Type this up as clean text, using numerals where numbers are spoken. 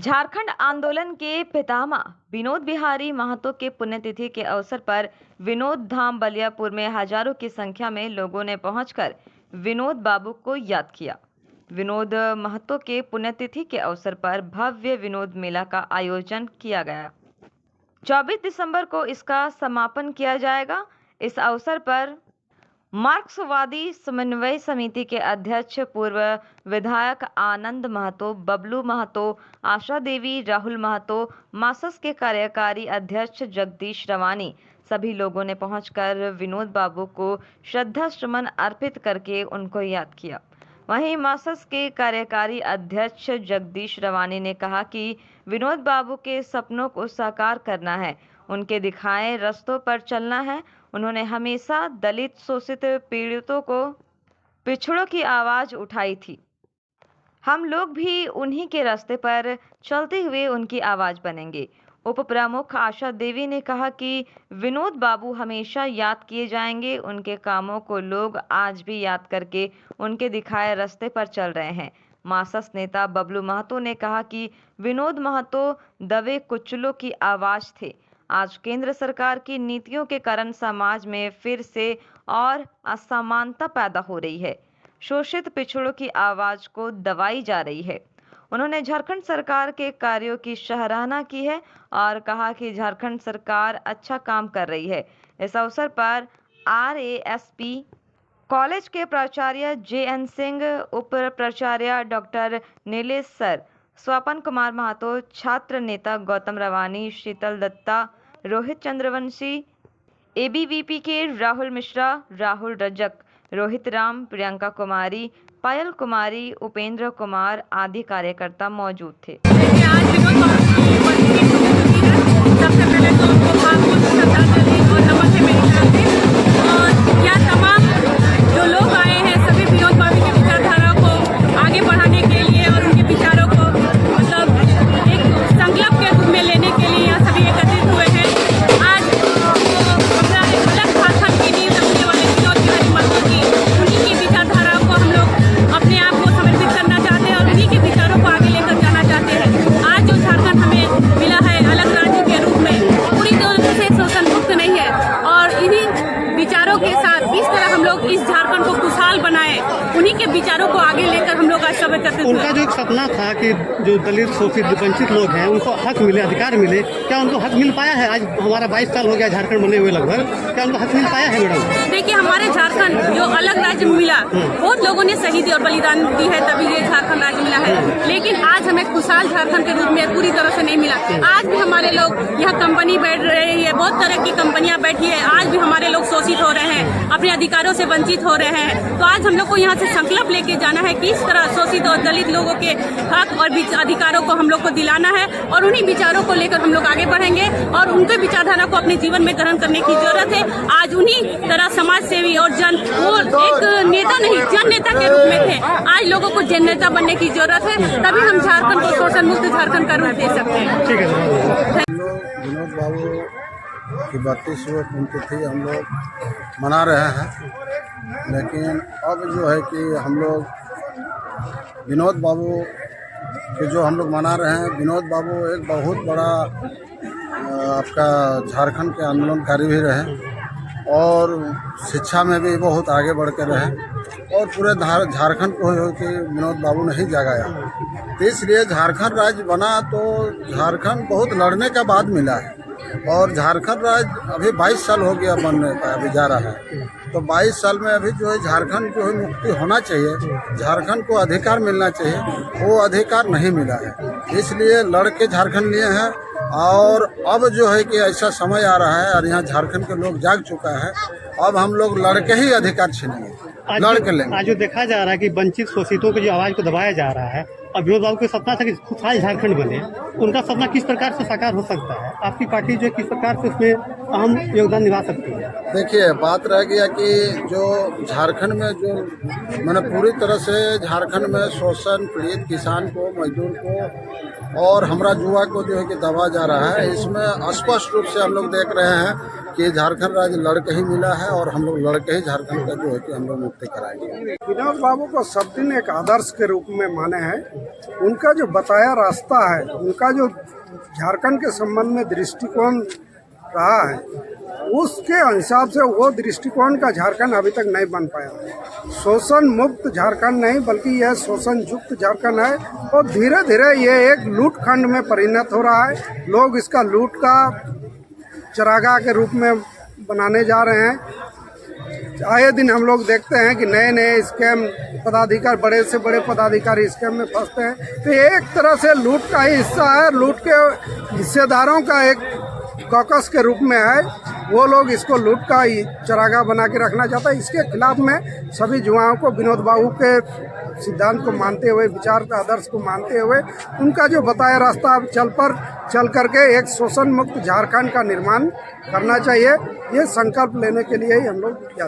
झारखंड आंदोलन के पितामह विनोद बिहारी महतो के पुण्यतिथि के अवसर पर विनोद धाम बलियापुर में हजारों की संख्या में लोगों ने पहुंचकर विनोद बाबू को याद किया। विनोद महतो के पुण्यतिथि के अवसर पर भव्य विनोद मेला का आयोजन किया गया। 24 दिसंबर को इसका समापन किया जाएगा। इस अवसर पर मार्क्सवादी समन्वय समिति के अध्यक्ष पूर्व विधायक आनंद महतो, बबलू महतो, आशा देवी, राहुल महतो, मासस के कार्यकारी अध्यक्ष जगदीश रवानी सभी लोगों ने पहुंचकर विनोद बाबू को श्रद्धा सुमन अर्पित करके उनको याद किया। वहीं मासस के कार्यकारी अध्यक्ष जगदीश रवानी ने कहा कि विनोद बाबू के सपनों को साकार करना है, उनके दिखाए रास्तों पर चलना है। उन्होंने हमेशा दलित, शोषित, पीड़ितों को, पिछड़ों की आवाज उठाई थी। हम लोग भी उन्हीं के रास्ते पर चलते हुए उनकी आवाज बनेंगे। उप प्रमुख आशा देवी ने कहा कि विनोद बाबू हमेशा याद किए जाएंगे। उनके कामों को लोग आज भी याद करके उनके दिखाए रास्ते पर चल रहे हैं। मासस नेता बबलू महतो ने कहा कि विनोद महतो दबे कुचलों की आवाज थे। आज केंद्र सरकार की नीतियों के कारण समाज में फिर से और असमानता पैदा हो रही है। शोषित पिछड़ों की आवाज को दबाई जा रही है। उन्होंने झारखंड सरकार के कार्यों की सराहना की है और कहा कि झारखंड सरकार अच्छा काम कर रही है। इस अवसर पर RASP कॉलेज के प्राचार्य JN सिंह, उप प्राचार्य डॉक्टर नीलेश सर, स्वपन कुमार महतो, छात्र नेता गौतम रवानी, शीतल दत्ता, रोहित चंद्रवंशी, ABVP के राहुल मिश्रा, राहुल रजक, रोहित राम, प्रियंका कुमारी, पायल कुमारी, उपेंद्र कुमार आदि कार्यकर्ता मौजूद थे। सबसे पहले तो उनको श्रद्धांजलि और नमन है मेरी तरफ से। और यह तमाम जो लोग आए हैं सभी विनोद बाबू की विचारधारा को आगे बढ़ाने के लिए और उनके विचारों को मतलब एक संकल्प के रूप में लेने के लिए यहाँ सभी एकत्रित हुए हैं। आज अपना एक अलग झारखंड की नींव रखने वाले विनोद बिहारी महतो की उन्हीं की विचारधारा को हम लोग अपने आप को समर्पित करना चाहते हैं और उन्हीं के विचारों को आगे लेकर जाना चाहते हैं। आज जो झारखंड हमें मिला है अलग राज्य के रूप में, पूरी तरह से शोषण मुक्त नहीं है और इन्हीं विचारों के साथ इस तरह हम लोग इस झारखंड को खुशहाल बनाए, उन्हीं के विचारों को आगे लेकर हम लोग आज सब एकत्रित हुए। उनका जो एक सपना था कि जो दलित, शोषित, वंचित लोग हैं उनको हक मिले, अधिकार मिले, क्या उनको हक मिल पाया है? आज हमारा 22 साल हो गया झारखंड बने हुए लगभग, क्या उनको हक मिल पाया है मैडम? देखिए, हमारे झारखंड जो अलग राज्य मिला, बहुत लोगों ने शहीदी और बलिदान दी है तभी ये झारखंड राज्य मिला है, लेकिन आज हमें खुशहाल झारखंड के रूप में पूरी तरह से नहीं मिला। आज भी हमारे लोग यह कंपनी बैठ रही है, बहुत तरह की कंपनियां बैठी है, आज भी हमारे लोग शोषित हो रहे हैं, अपने अधिकारों से वंचित हो रहे हैं। तो आज हम लोग को यहाँ से संकल्प लेके जाना है कि इस तरह शोषित और दलित लोगों के हक और अधिकारों को हम लोग को दिलाना है और उन्हीं विचारों को लेकर हम लोग आगे बढ़ेंगे और उनके विचारधारा को अपने जीवन में ग्रहण करने की जरूरत है। आज उन्हीं तरह समाज सेवी और वो एक नेता नहीं, जन नेता के रूप में थे, आज लोगों को जन नेता बनने की जरूरत है, तभी हम झारखंड को शोषण मुक्त झारखंड का रूप दे सकते हैं। विनोद बाबू की 32वीं पुण्यतिथि हम लोग मना रहे हैं, लेकिन अब जो है कि हम लोग विनोद बाबू के जो हम लोग मना रहे हैं, विनोद बाबू एक बहुत बड़ा आपका झारखंड के आंदोलनकारी भी रहे और शिक्षा में भी बहुत आगे बढ़ के रहे और पूरे झारखंड को कि विनोद बाबू नहीं जगाया, तो इसलिए झारखंड राज्य बना तो झारखंड बहुत लड़ने के बाद मिला है और झारखंड राज्य अभी 22 साल हो गया बनने का, अभी जा रहा है। तो 22 साल में अभी जो है झारखंड जो है मुक्ति होना चाहिए, झारखंड को अधिकार मिलना चाहिए, वो अधिकार नहीं मिला है, इसलिए लड़ के झारखंड लिए हैं। और अब जो है कि ऐसा समय आ रहा है और यहाँ झारखंड के लोग जाग चुका है, अब हम लोग लड़ के ही अधिकार छीनेंगे, लड़ के लेंगे। आज जो देखा जा रहा है कि वंचित, शोषितों की जो आवाज को दबाया जा रहा है, अब विनोद बाबू का सपना था कि खुशहाल झारखंड बने, उनका सपना किस प्रकार से साकार हो सकता है? आपकी पार्टी जो किस प्रकार से उसमें अहम योगदान निभा सकती है? देखिए, बात रह गया कि जो झारखंड में जो मैंने पूरी तरह से झारखंड में शोषण, पीड़ित किसान को, मजदूर को और हमरा युवा को जो है कि दबा जा रहा है, इसमें स्पष्ट रूप से हम लोग देख रहे हैं कि झारखंड राज्य लड़के ही मिला है और हम लोग लड़के ही झारखंड का जो है कि हम लोग मुक्ति कराएंगे। विनोद बाबू को सब दिन एक आदर्श के रूप में माने हैं। उनका जो बताया रास्ता है, उनका जो झारखंड के संबंध में दृष्टिकोण रहा है, उसके हिसाब से वो दृष्टिकोण का झारखंड अभी तक नहीं बन पाया। शोषण मुक्त झारखंड नहीं बल्कि यह शोषण युक्त झारखंड है और धीरे धीरे ये एक लूट खंड में परिणत हो रहा है। लोग इसका लूट का चरागाह के रूप में बनाने जा रहे हैं। आए दिन हम लोग देखते हैं कि नए नए स्कैम पदाधिकारी, बड़े से बड़े पदाधिकारी स्कैम में फंसते हैं। तो ये एक तरह से लूट का ही हिस्सा है, लूट के हिस्सेदारों का एक कॉकस के रूप में है। वो लोग इसको लूट का ही चरागाह बना के रखना चाहता है। इसके खिलाफ में सभी युवाओं को विनोद बाबू के सिद्धांत को मानते हुए, विचार के आदर्श को मानते हुए, उनका जो बताया रास्ता चल करके एक शोषण मुक्त झारखंड का निर्माण करना चाहिए। ये संकल्प लेने के लिए ही हम लोग